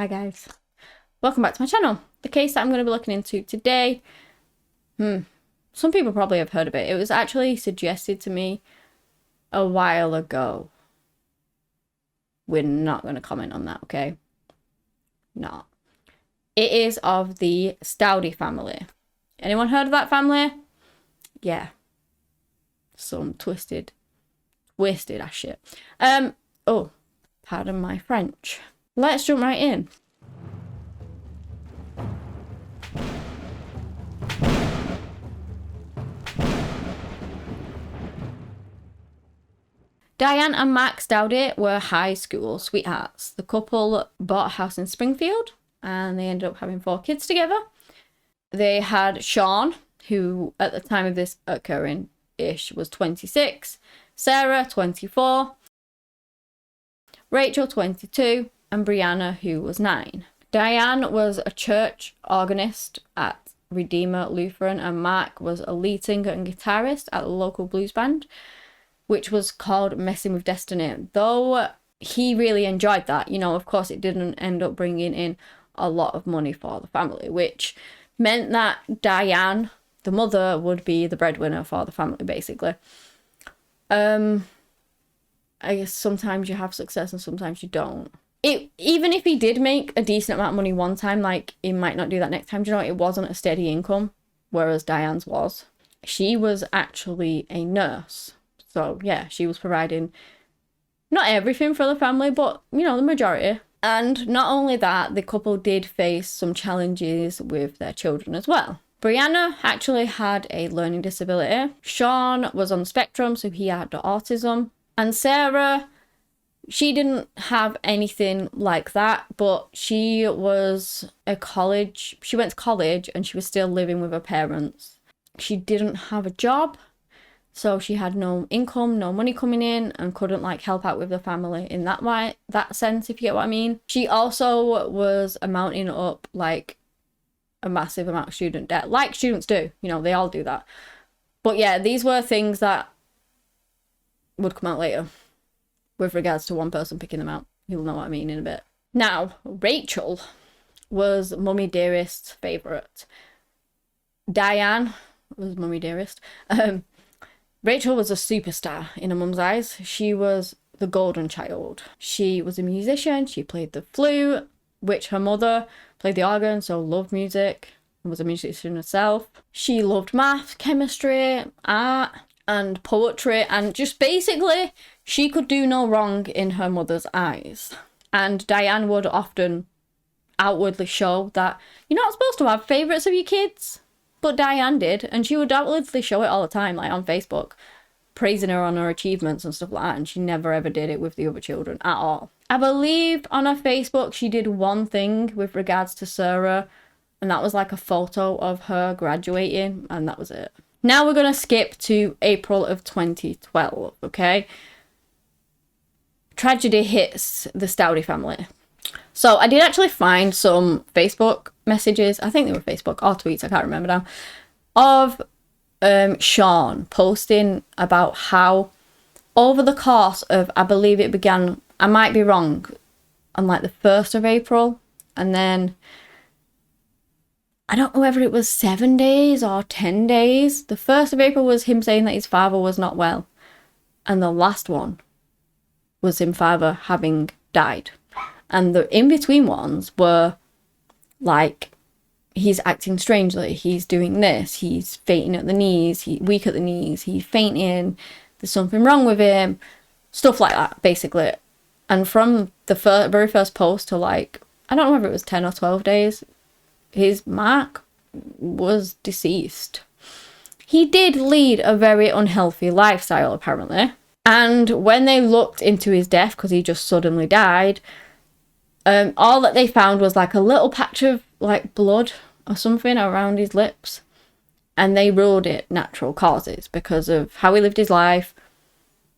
Hi guys, welcome back to my channel. The case that I'm going to be looking into today, some people probably have heard of it. It was actually suggested to me a while ago. We're not going to comment on that, okay? No. It is of the Staudte family. Anyone heard of that family? Yeah. Some twisted ass shit. Oh, pardon my French. Let's jump right in. Diane and Max Staudte were high school sweethearts. The couple bought a house in Springfield and they ended up having 4 kids together. They had Sean, who at the time of this occurring-ish was 26, Sarah, 24, Rachel, 22, and Brianna, who was 9. Diane was a church organist at Redeemer Lutheran, and Mark was a lead singer and guitarist at the local blues band, which was called Messing with Destiny. Though he really enjoyed that, you know, of course it didn't end up bringing in a lot of money for the family, which meant that Diane, the mother, would be the breadwinner for the family, basically. I guess sometimes you have success and sometimes you don't. Even if he did make a decent amount of money one time, like, he might not do that next time. Do you know, it wasn't a steady income, whereas Diane's was. She was actually a nurse. So, yeah, she was providing not everything for the family, but, you know, the majority. And not only that, the couple did face some challenges with their children as well. Brianna actually had a learning disability. Sean was on the spectrum, so he had autism. And Sarah, she didn't have anything like that, but she went to college and she was still living with her parents. She didn't have a job. So she had no income, no money coming in, and couldn't like help out with the family in that sense, if you get what I mean. She also was amounting up like a massive amount of student debt, like students do, you know, they all do that. But yeah, these were things that would come out later with regards to one person picking them out. You'll know what I mean in a bit. Now, Rachel was Mummy Dearest's favourite. Diane was Mummy Dearest. Rachel was a superstar in her mum's eyes. She was the golden child. She was a musician. She played the flute, which her mother played the organ, so loved music and was a musician herself. She loved math, chemistry, art, and poetry, and just basically she could do no wrong in her mother's eyes. And Diane would often outwardly show that you're not supposed to have favourites of your kids. But Diane did, and she would outwardly show it all the time, like on Facebook, praising her on her achievements and stuff like that, and she never ever did it with the other children at all. I believe on her Facebook she did one thing with regards to Sarah, and that was like a photo of her graduating, and that was it. Now we're going to skip to April of 2012, okay? Tragedy hits the Staudte family. So I did actually find some Facebook messages, I think they were Facebook or tweets, I can't remember now, of Sean posting about how over the course of, I believe it began, I might be wrong, on like the 1st of April, and then I don't know whether it was 7 days or 10 days. The 1st of April was him saying that his father was not well, and the last one was his father having died. And the in-between ones were like, he's acting strangely, he's doing this, he's fainting at the knees, he's weak at the knees, he's fainting, there's something wrong with him, stuff like that, basically. And from the very first post to like, I don't know whether it was 10 or 12 days, his Mark was deceased. He did lead a very unhealthy lifestyle, apparently. And when they looked into his death, because he just suddenly died, all that they found was like a little patch of like blood or something around his lips, and they ruled it natural causes because of how he lived his life,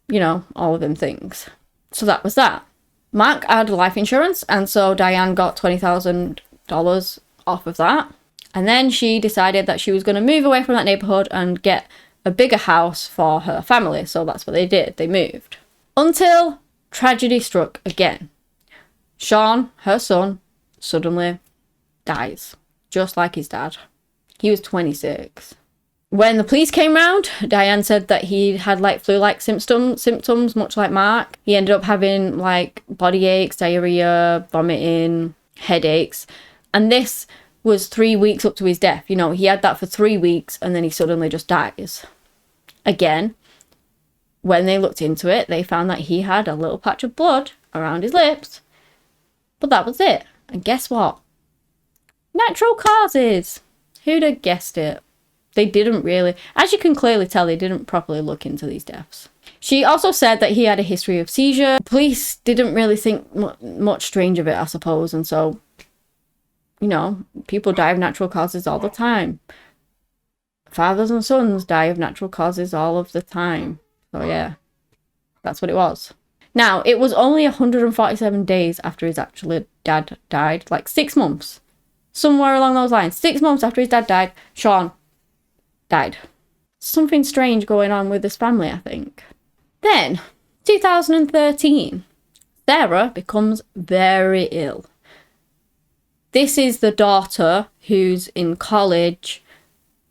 you know, all of them things. So that was that. Mark had life insurance, and so Diane got $20,000 off of that, and then she decided that she was going to move away from that neighborhood and get a bigger house for her family. So that's what they did, they moved, until tragedy struck again. Sean, her son, suddenly dies, just like his dad. He was 26. When the police came round, Diane said that he had like flu-like symptoms, much like Mark. He ended up having like body aches, diarrhea, vomiting, headaches. And this was 3 weeks up to his death. You know, he had that for 3 weeks and then he suddenly just dies. Again, when they looked into it, they found that he had a little patch of blood around his lips. But that was it. And guess what? Natural causes. Who'd have guessed it? They didn't really, as you can clearly tell, they didn't properly look into these deaths. She also said that he had a history of seizure. Police didn't really think much strange of it, I suppose. And so, you know, people die of natural causes all the time. Fathers and sons die of natural causes all of the time. So yeah, that's what it was. Now, it was only 147 days after his actual dad died, like 6 months. Somewhere along those lines. 6 months after his dad died, Sean died. Something strange going on with this family, I think. Then, 2013, Sarah becomes very ill. This is the daughter who's in college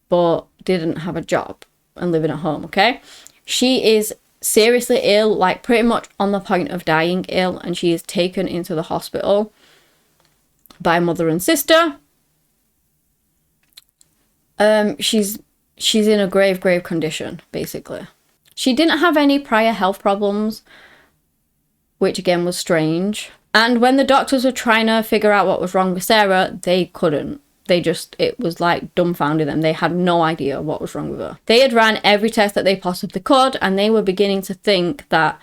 but didn't have a job and living at home, okay? She is seriously ill, like pretty much on the point of dying ill, and she is taken into the hospital by mother and sister. She's in a grave condition, basically. She didn't have any prior health problems, which again was strange. And when the doctors were trying to figure out what was wrong with Sarah, they couldn't. It was like dumbfounded them. They had no idea what was wrong with her. They had ran every test that they possibly could, and they were beginning to think that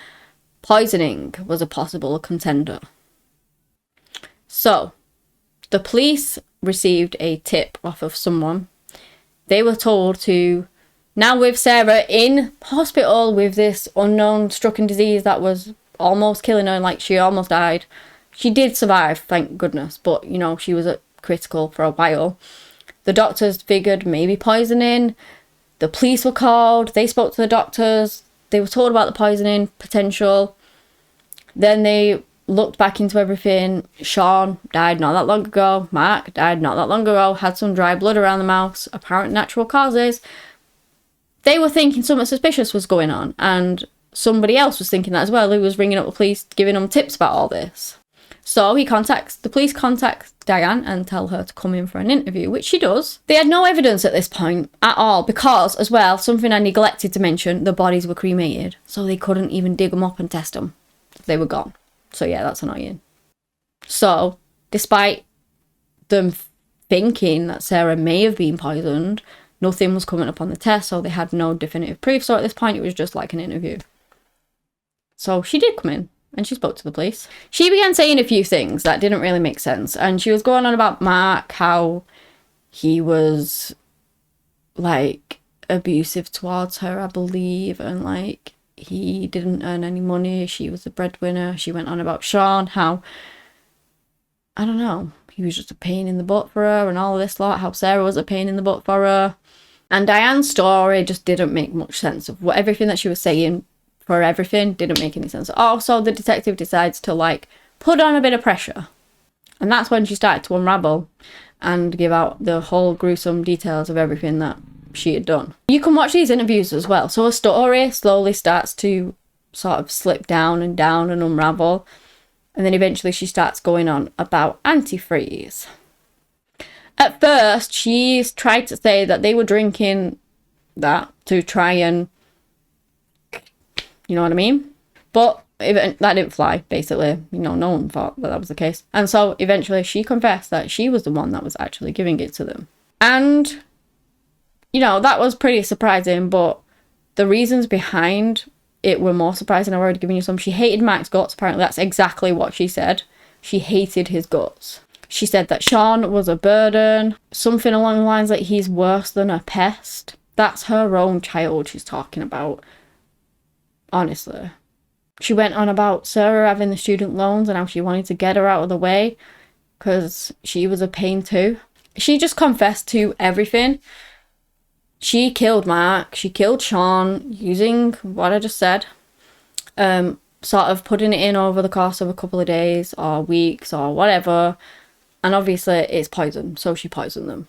poisoning was a possible contender. So, the police received a tip off of someone. They were told to, now with Sarah in hospital with this unknown stricken disease that was almost killing her, like she almost died. She did survive, thank goodness, but you know, she was at critical for a while. The doctors figured maybe poisoning. The police were called. They spoke to the doctors. They were told about the poisoning potential. Then they looked back into everything. Sean died not that long ago. Mark died not that long ago. Had some dry blood around the mouth. Apparent natural causes. They were thinking something suspicious was going on. And somebody else was thinking that as well. Who was ringing up the police, giving them tips about all this. So the police contacts Diane and tell her to come in for an interview, which she does. They had no evidence at this point at all because, as well, something I neglected to mention, the bodies were cremated. So they couldn't even dig them up and test them. They were gone. So yeah, that's annoying. So, despite them thinking that Sarah may have been poisoned, nothing was coming up on the test, so they had no definitive proof. So at this point, it was just like an interview. So she did come in. And she spoke to the police. She began saying a few things that didn't really make sense. And she was going on about Mark, how he was, like, abusive towards her, I believe. And, like, he didn't earn any money. She was the breadwinner. She went on about Sean, how, I don't know, he was just a pain in the butt for her and all of this lot. How Sarah was a pain in the butt for her. And Diane's story just didn't make much sense of everything that she was saying. For everything didn't make any sense. Also, the detective decides to like put on a bit of pressure, and that's when she started to unravel and give out the whole gruesome details of everything that she had done. You can watch these interviews as well. So a story slowly starts to sort of slip down and unravel, and then eventually she starts going on about antifreeze. At first, she tried to say that they were drinking that to try and, you know what I mean? But that didn't fly, basically. You know, no one thought that was the case. And so eventually she confessed that she was the one that was actually giving it to them. And, you know, that was pretty surprising, but the reasons behind it were more surprising. I've already given you some. She hated Mark's guts, apparently. That's exactly what she said. She hated his guts. She said that Sean was a burden. Something along the lines like he's worse than a pest. That's her own child she's talking about. Honestly. She went on about Sarah having the student loans and how she wanted to get her out of the way because she was a pain too. She just confessed to everything. She killed Mark. She killed Sean using what I just said. Sort of putting it in over the course of a couple of days or weeks or whatever. And obviously it's poison, so she poisoned them.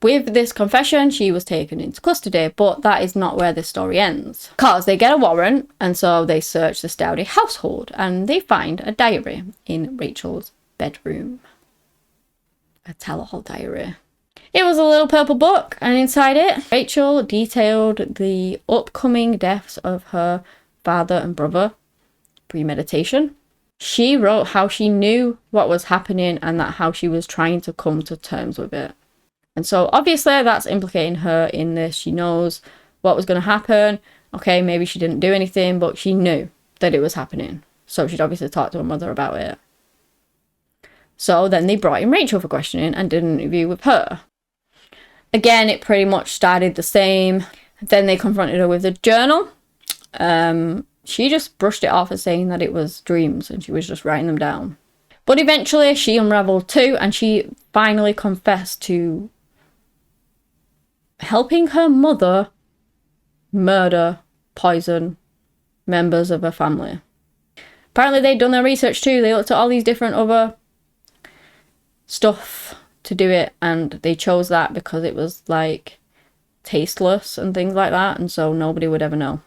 With this confession, she was taken into custody, but that is not where the story ends. Because they get a warrant, and so they search the Staudte household, and they find a diary in Rachel's bedroom. A tell-all diary. It was a little purple book, and inside it, Rachel detailed the upcoming deaths of her father and brother. Premeditation. She wrote how she knew what was happening and that how she was trying to come to terms with it. And so obviously that's implicating her in this. She knows what was going to happen. Okay, maybe she didn't do anything, but she knew that it was happening. So she'd obviously talked to her mother about it. So then they brought in Rachel for questioning and did an interview with her. Again, it pretty much started the same. Then they confronted her with a journal. She just brushed it off as saying that it was dreams and she was just writing them down. But eventually she unraveled too, and she finally confessed to helping her mother murder, poison members of her family. Apparently they'd done their research too. They looked at all these different other stuff to do it, and they chose that because it was like tasteless and things like that, and so nobody would ever know.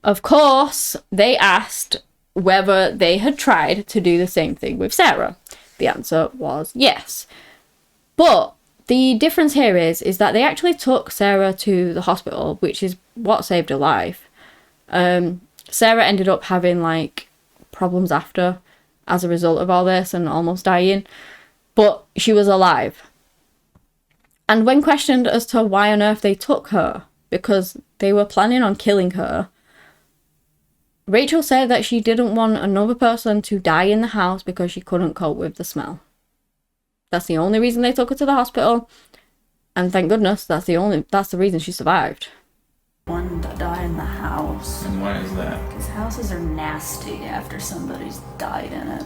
Of course, they asked whether they had tried to do the same thing with Sarah. The answer was yes. But the difference here is that they actually took Sarah to the hospital, which is what saved her life. Sarah ended up having like problems after as a result of all this and almost dying, but she was alive. And when questioned as to why on earth they took her, because they were planning on killing her, Rachel said that she didn't want another person to die in the house because she couldn't cope with the smell. That's the only reason they took her to the hospital, and thank goodness that's the reason she survived. One to die in the house. And why is that? Because houses are nasty after somebody's died in it.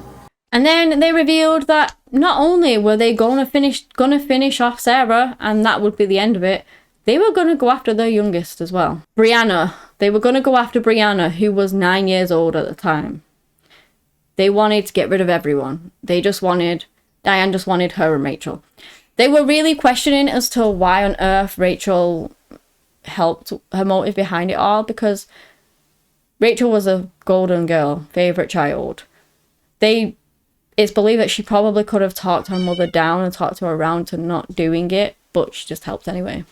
And then they revealed that not only were they gonna finish off Sarah, and that would be the end of it, they were gonna go after their youngest as well. Brianna. They were gonna go after Brianna, who was 9 years old at the time. They wanted to get rid of everyone. Diane just wanted her and Rachel. They were really questioning as to why on earth Rachel helped, her motive behind it all, because Rachel was a golden girl, favourite child. It's believed that she probably could have talked her mother down and talked her around to not doing it, but she just helped anyway.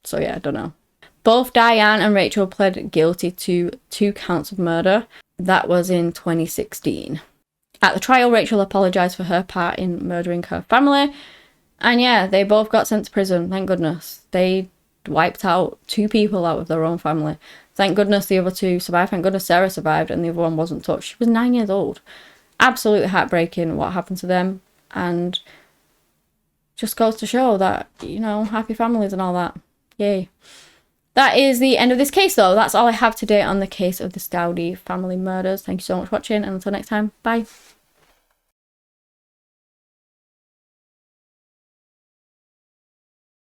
So yeah, I don't know. Both Diane and Rachel pled guilty to 2 counts of murder. That was in 2016. At the trial, Rachel apologised for her part in murdering her family. And yeah, they both got sent to prison, thank goodness. They wiped out 2 people out of their own family. Thank goodness the other 2 survived. Thank goodness Sarah survived and the other one wasn't touched. She was 9 years old. Absolutely heartbreaking what happened to them. And just goes to show that, you know, happy families and all that. Yay. That is the end of this case, though. That's all I have today on the case of the Staudte family murders. Thank you so much for watching, and until next time, bye.